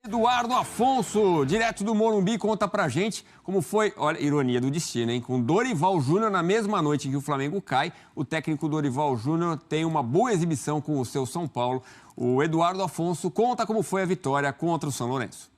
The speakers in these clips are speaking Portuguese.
Eduardo Afonso, direto do Morumbi, conta pra gente como foi, olha, ironia do destino, hein? Com Dorival Júnior na mesma noite em que o Flamengo cai, o técnico Dorival Júnior tem uma boa exibição com o seu São Paulo. O Eduardo Afonso conta como foi a vitória contra o São Lourenço.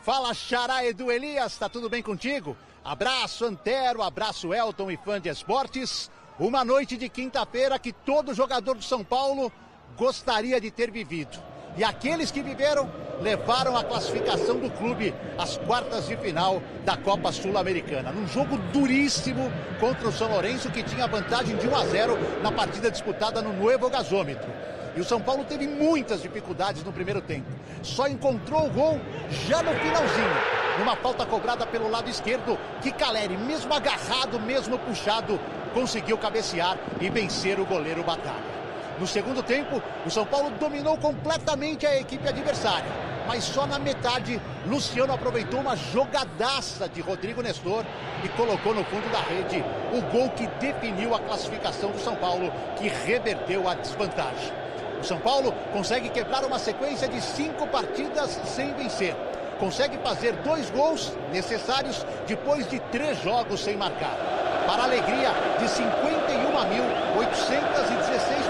Fala, Xará Edu Elias, tá tudo bem contigo? Abraço Antero, abraço Elton e fã de esportes. Uma noite de quinta-feira que todo jogador do São Paulo gostaria de ter vivido. E aqueles que viveram levaram a classificação do clube às quartas de final da Copa Sul-Americana. Num jogo duríssimo contra o São Lourenço, que tinha vantagem de 1-0 na partida disputada no Nuevo Gasômetro. E o São Paulo teve muitas dificuldades no primeiro tempo. Só encontrou o gol já no finalzinho, numa falta cobrada pelo lado esquerdo, que Caleri, mesmo agarrado, mesmo puxado, conseguiu cabecear e vencer o goleiro Batalha. No segundo tempo, o São Paulo dominou completamente a equipe adversária. Mas só na metade, Luciano aproveitou uma jogadaça de Rodrigo Nestor e colocou no fundo da rede o gol que definiu a classificação do São Paulo, que reverteu a desvantagem. O São Paulo consegue quebrar uma sequência de 5 partidas sem vencer. Consegue fazer 2 gols necessários depois de 3 jogos sem marcar. Para a alegria de 51.816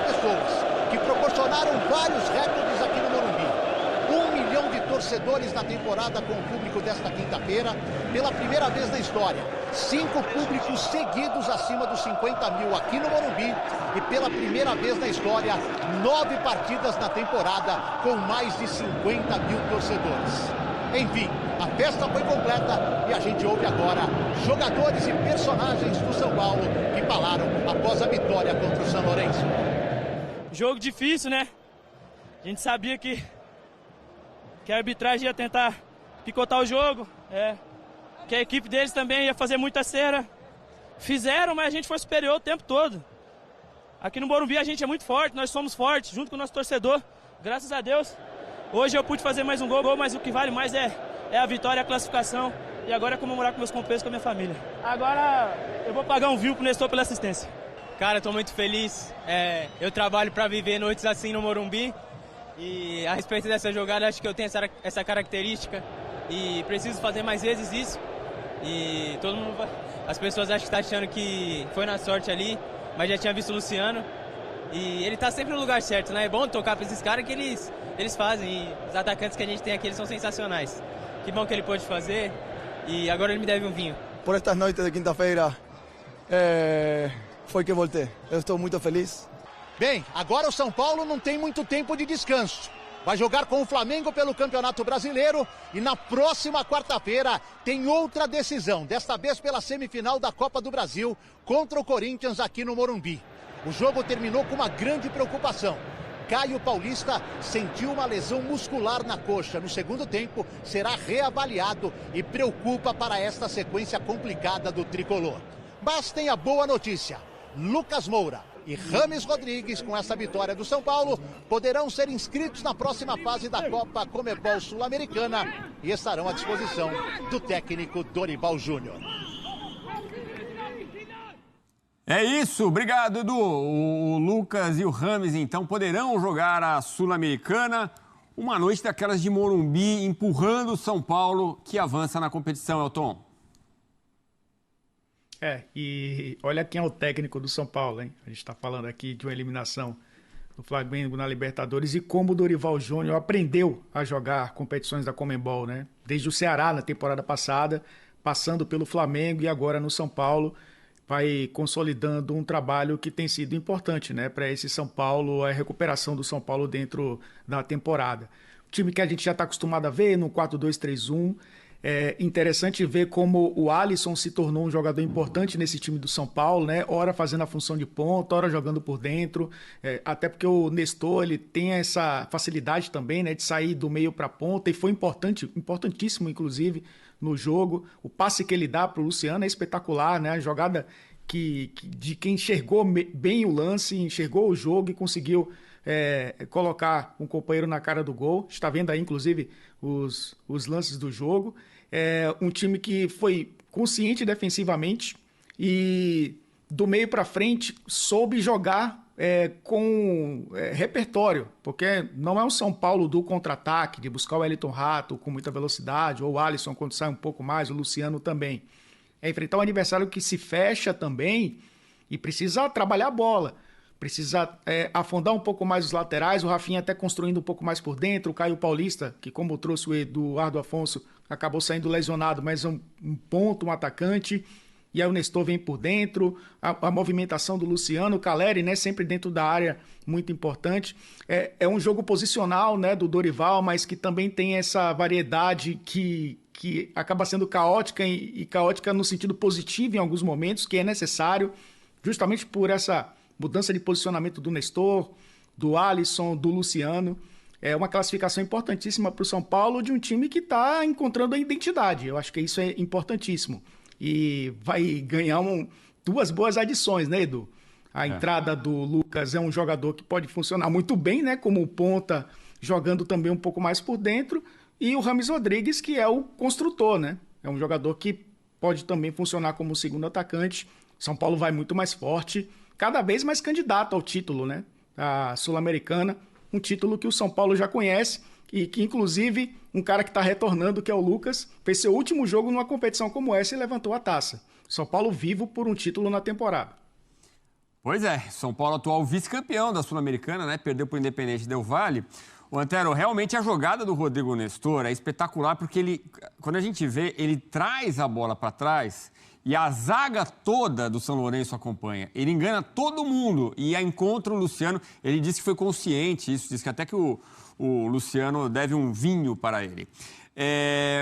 pessoas, que proporcionaram vários recordes aqui no Morumbi. 1 milhão de torcedores na temporada com o público desta quinta-feira, pela primeira vez na história. 5 públicos seguidos acima dos 50 mil aqui no Morumbi e pela primeira vez na história, 9 partidas na temporada com mais de 50 mil torcedores. Enfim, a festa foi completa e a gente ouve agora jogadores e personagens do São Paulo que falaram após a vitória contra o São Lourenço. Jogo difícil, né? A gente sabia que a arbitragem ia tentar picotar o jogo, que a equipe deles também ia fazer muita cera. Fizeram, mas a gente foi superior o tempo todo. Aqui no Morumbi a gente é muito forte, nós somos fortes, junto com o nosso torcedor, graças a Deus. Hoje eu pude fazer mais um gol, mas o que vale mais é a vitória, a classificação. E agora é comemorar com meus companheiros, com a minha família. Agora eu vou pagar um view pro Nestor pela assistência. Cara, eu tô muito feliz. Eu trabalho para viver noites assim no Morumbi. E a respeito dessa jogada, acho que eu tenho essa característica. E preciso fazer mais vezes isso. E todo mundo, as pessoas acham que tá achando que foi na sorte ali, mas já tinha visto o Luciano. E ele tá sempre no lugar certo, né? É bom tocar pra esses caras que eles fazem. E os atacantes que a gente tem aqui, eles são sensacionais. Que bom que ele pôde fazer. E agora ele me deve um vinho. Por estas noites de quinta-feira, foi que voltei. Eu estou muito feliz. Bem, agora o São Paulo não tem muito tempo de descanso. Vai jogar com o Flamengo pelo Campeonato Brasileiro e na próxima quarta-feira tem outra decisão, desta vez pela semifinal da Copa do Brasil contra o Corinthians aqui no Morumbi. O jogo terminou com uma grande preocupação. Caio Paulista sentiu uma lesão muscular na coxa. No segundo tempo, será reavaliado e preocupa para esta sequência complicada do tricolor. Mas tem a boa notícia. Lucas Moura e Rames Rodrigues, com essa vitória do São Paulo, poderão ser inscritos na próxima fase da Copa Comebol Sul-Americana e estarão à disposição do técnico Dorival Júnior. É isso, obrigado, Edu. O Lucas e o Rames, então, poderão jogar a Sul-Americana. Uma noite daquelas de Morumbi, empurrando o São Paulo, que avança na competição, Elton. E olha quem é o técnico do São Paulo, hein? A gente está falando aqui de uma eliminação do Flamengo na Libertadores e como o Dorival Júnior aprendeu a jogar competições da Conmebol, né? Desde o Ceará na temporada passada, passando pelo Flamengo e agora no São Paulo, vai consolidando um trabalho que tem sido importante, né, para esse São Paulo, a recuperação do São Paulo dentro da temporada. O time que a gente já está acostumado a ver no 4-2-3-1. É interessante ver como o Alisson se tornou um jogador importante nesse time do São Paulo, né? Ora fazendo a função de ponta, ora jogando por dentro, até porque o Nestor ele tem essa facilidade também, né, de sair do meio para a ponta, e foi importantíssimo inclusive no jogo. O passe que ele dá para o Luciano é espetacular, né? A jogada de quem enxergou bem o lance, enxergou o jogo e conseguiu colocar um companheiro na cara do gol. Está vendo aí, inclusive, os lances do jogo. Um time que foi consciente defensivamente e do meio para frente soube jogar com repertório, porque não é o São Paulo do contra-ataque, de buscar o Wellington Rato com muita velocidade, ou o Alisson quando sai um pouco mais, o Luciano também. É enfrentar um adversário que se fecha também e precisa trabalhar a bola, precisa afundar um pouco mais os laterais, o Rafinha até construindo um pouco mais por dentro, o Caio Paulista, que como trouxe o Eduardo Afonso, acabou saindo lesionado, mas um ponto, um atacante, e aí o Nestor vem por dentro, a movimentação do Luciano, o Caleri, né, sempre dentro da área, muito importante. É um jogo posicional, né, do Dorival, mas que também tem essa variedade que acaba sendo caótica e caótica no sentido positivo em alguns momentos, que é necessário, justamente por essa mudança de posicionamento do Nestor, do Alisson, do Luciano. É uma classificação importantíssima para o São Paulo de um time que está encontrando a identidade. Eu acho que isso é importantíssimo. E vai ganhar duas boas adições, né, Edu? A entrada do Lucas é um jogador que pode funcionar muito bem, né, como ponta, jogando também um pouco mais por dentro. E o Rames Rodrigues, que é o construtor, né? É um jogador que pode também funcionar como segundo atacante. São Paulo vai muito mais forte, cada vez mais candidato ao título, né? A Sul-Americana, um título que o São Paulo já conhece e que, inclusive, um cara que está retornando, que é o Lucas, fez seu último jogo numa competição como essa e levantou a taça. São Paulo vivo por um título na temporada. Pois é, São Paulo atual vice-campeão da Sul-Americana, né? Perdeu para o Independente Del Valle. O Antero, realmente a jogada do Rodrigo Nestor é espetacular porque ele, quando a gente vê, ele traz a bola para trás e a zaga toda do São Lourenço acompanha. Ele engana todo mundo e encontra o Luciano. Ele disse que foi consciente, isso, disse que até que o Luciano deve um vinho para ele.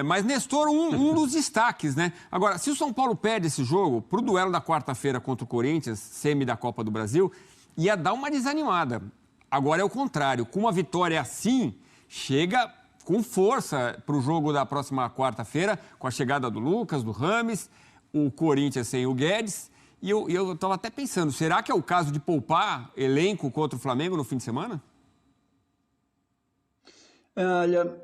Mas Nestor, um dos destaques, né? Agora, se o São Paulo perde esse jogo, para o duelo da quarta-feira contra o Corinthians, semi da Copa do Brasil, ia dar uma desanimada. Agora é o contrário. Com uma vitória assim, chega com força para o jogo da próxima quarta-feira, com a chegada do Lucas, do Rames, o Corinthians sem o Guedes. E eu estava até pensando, será que é o caso de poupar elenco contra o Flamengo no fim de semana? Olha,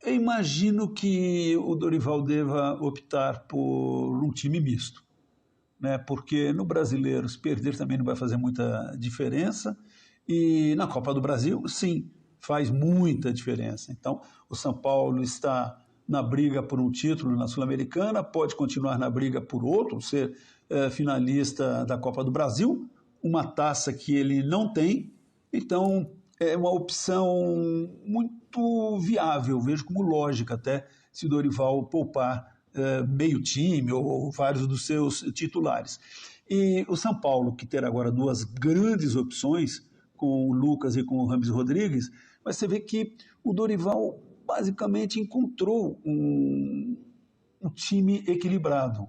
eu imagino que o Dorival deva optar por um time misto, né? Porque no Brasileiro, se perder também não vai fazer muita diferença. E na Copa do Brasil, sim, faz muita diferença. Então, o São Paulo está na briga por um título na Sul-Americana, pode continuar na briga por outro, ser finalista da Copa do Brasil, uma taça que ele não tem. Então, é uma opção muito viável, vejo como lógica até se o Dorival poupar meio time ou vários dos seus titulares. E o São Paulo, que terá agora duas grandes opções, com o Lucas e com o Rames Rodrigues, mas você vê que o Dorival basicamente encontrou um time equilibrado,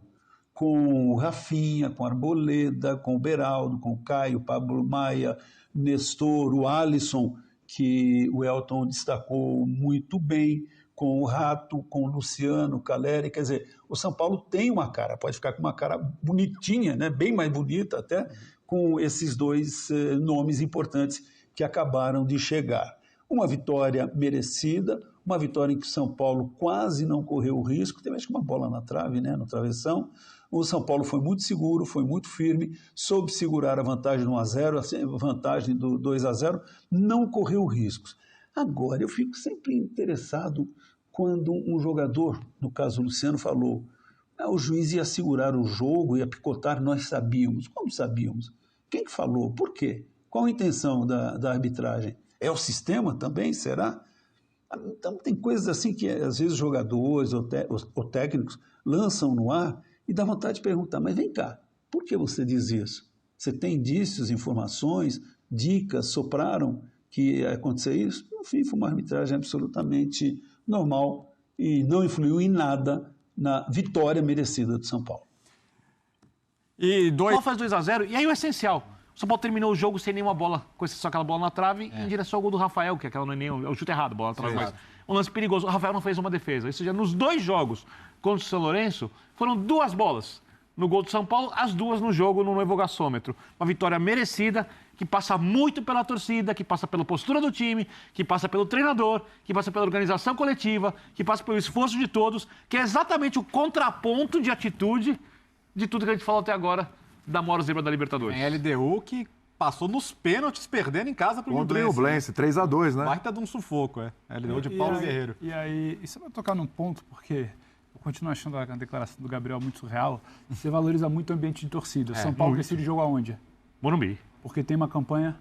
com o Rafinha, com o Arboleda, com o Beraldo, com o Caio, Pablo Maia, Nestor, o Alisson, que o Elton destacou muito bem, com o Rato, com o Luciano, o Caleri. Quer dizer, o São Paulo tem uma cara, pode ficar com uma cara bonitinha, né? Bem mais bonita até, com esses dois nomes importantes que acabaram de chegar. Uma vitória merecida, uma vitória em que o São Paulo quase não correu o risco, teve acho que uma bola na trave, né, no travessão. O São Paulo foi muito seguro, foi muito firme, soube segurar a vantagem do 1-0, a vantagem do 2-0, não correu riscos. Agora, eu fico sempre interessado quando um jogador, no caso o Luciano, falou o juiz ia segurar o jogo, ia picotar, nós sabíamos. Como sabíamos? Quem que falou? Por quê? Qual a intenção da arbitragem? É o sistema também, será? Então tem coisas assim que às vezes jogadores ou técnicos lançam no ar e dá vontade de perguntar, mas vem cá, por que você diz isso? Você tem indícios, informações, dicas, sopraram que ia acontecer isso? No fim, foi uma arbitragem absolutamente normal e não influiu em nada na vitória merecida do São Paulo. E São Paulo faz 2-0, e aí o essencial. O São Paulo terminou o jogo sem nenhuma bola, com exceção aquela bola na trave, em direção ao gol do Rafael, que aquela não é nem o chute errado, bola na trave. Mas um lance perigoso. O Rafael não fez uma defesa. Ou seja, nos dois jogos contra o São Lourenço, foram duas bolas no gol do São Paulo, as duas no jogo no Novo Gasômetro. Uma vitória merecida, que passa muito pela torcida, que passa pela postura do time, que passa pelo treinador, que passa pela organização coletiva, que passa pelo esforço de todos, que é exatamente o contraponto de atitude de tudo que a gente falou até agora da maior zebra da Libertadores. Tem LDU que passou nos pênaltis, perdendo em casa pro Contra o Nublense, 3-2, né? Baita de um sufoco, Ele deu de Paulo Guerreiro. E aí, você vai tocar num ponto, porque eu continuo achando a declaração do Gabriel muito surreal. Você valoriza muito o ambiente de torcida. São Paulo decide jogo aonde? Morumbi. Porque tem uma campanha...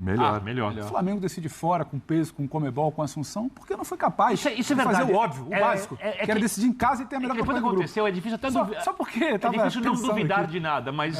Melhor. O Flamengo decide fora, com peso, com Comebol, com Assunção, porque não foi capaz isso é de verdade. fazer o óbvio, o básico. Que era decidir em casa e ter a melhor campanha do grupo. Aconteceu, é difícil até duvidar. Só porque é difícil não duvidar de nada, mas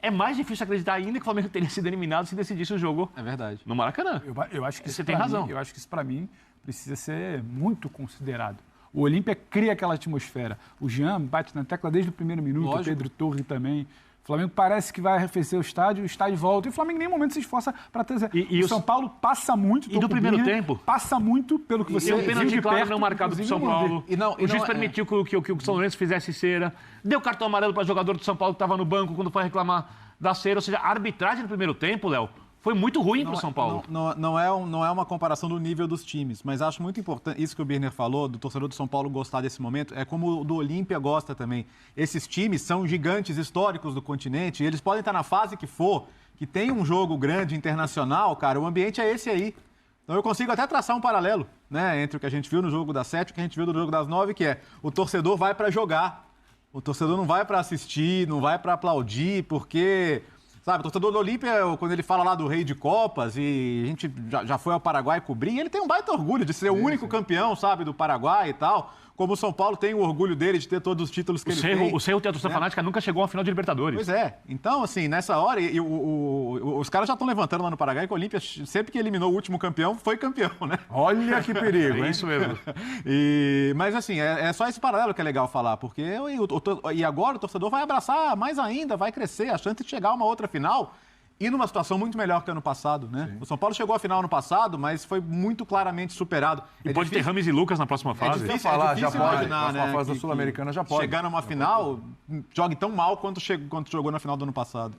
é mais difícil acreditar ainda que o Flamengo teria sido eliminado se decidisse o jogo. É verdade. No Maracanã. Eu acho que você tem razão. Eu acho que isso, para mim, precisa ser muito considerado. O Olímpia cria aquela atmosfera. O Jean bate na tecla desde o primeiro minuto, o Pedro Torre também. O Flamengo parece que vai arrefecer o estádio volta. E o Flamengo em nenhum momento se esforça para trazer. O São Paulo passa muito. E no primeiro tempo? Passa muito pelo que você viu. Tem um pênalti claro perto, não marcado do São Paulo. O juiz permitiu que o São Lourenço fizesse cera. Deu cartão amarelo para o jogador do São Paulo que estava no banco quando foi reclamar da cera. Ou seja, a arbitragem no primeiro tempo, Léo, foi muito ruim para o São Paulo. Não é uma comparação do nível dos times, mas acho muito importante, isso que o Birner falou, do torcedor do São Paulo gostar desse momento, é como o do Olímpia gosta também. Esses times são gigantes históricos do continente, e eles podem estar na fase que for, que tem um jogo grande internacional, cara, o ambiente é esse aí. Então eu consigo até traçar um paralelo, né, entre o que a gente viu no jogo das 7 e o que a gente viu no jogo das 9, que é o torcedor vai para jogar, o torcedor não vai para assistir, não vai para aplaudir, porque... Sabe, o torcedor do Olímpia, quando ele fala lá do rei de Copas, e a gente já foi ao Paraguai cobrir, ele tem um baita orgulho de ser o único campeão, sabe, do Paraguai e tal. Como o São Paulo tem o orgulho dele de ter todos os títulos que ele tem. O Cerro Teatro Fanática nunca chegou à final de Libertadores. Pois é. Então, assim, nessa hora, os caras já estão levantando lá no Paraguai que o Olímpia, sempre que eliminou o último campeão, foi campeão, né? Olha que perigo, hein? É isso mesmo. Mas, assim, é só esse paralelo que é legal falar, porque e agora o torcedor vai abraçar mais ainda, vai crescer, a chance de chegar a uma outra final. E numa situação muito melhor que ano passado, né? Sim. O São Paulo chegou à final ano passado, mas foi muito claramente superado. E pode ter Rames e Lucas na próxima fase. É difícil imaginar, né? Na fase da Sul-Americana já pode. Chegar numa final, jogue tão mal quanto jogou na final do ano passado.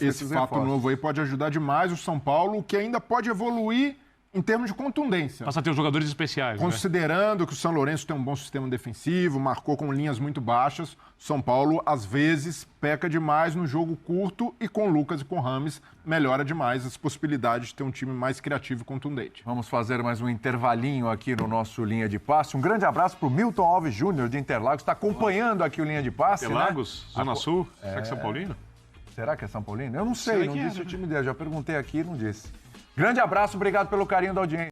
Esse fato novo aí pode ajudar demais o São Paulo, que ainda pode evoluir em termos de contundência. Passa a ter os jogadores especiais. Considerando que o São Lourenço tem um bom sistema defensivo, marcou com linhas muito baixas, o São Paulo, às vezes, peca demais no jogo curto e com Lucas e com Rames melhora demais as possibilidades de ter um time mais criativo e contundente. Vamos fazer mais um intervalinho aqui no nosso Linha de Passe. Um grande abraço para o Milton Alves Júnior, de Interlagos, está acompanhando aqui o Linha de Passe. Interlagos, né? Zona Sul, será que é São Paulino? Será que é São Paulino? Eu não sei, não disse o time dele. Já perguntei aqui e não disse. Grande abraço, obrigado pelo carinho da audiência.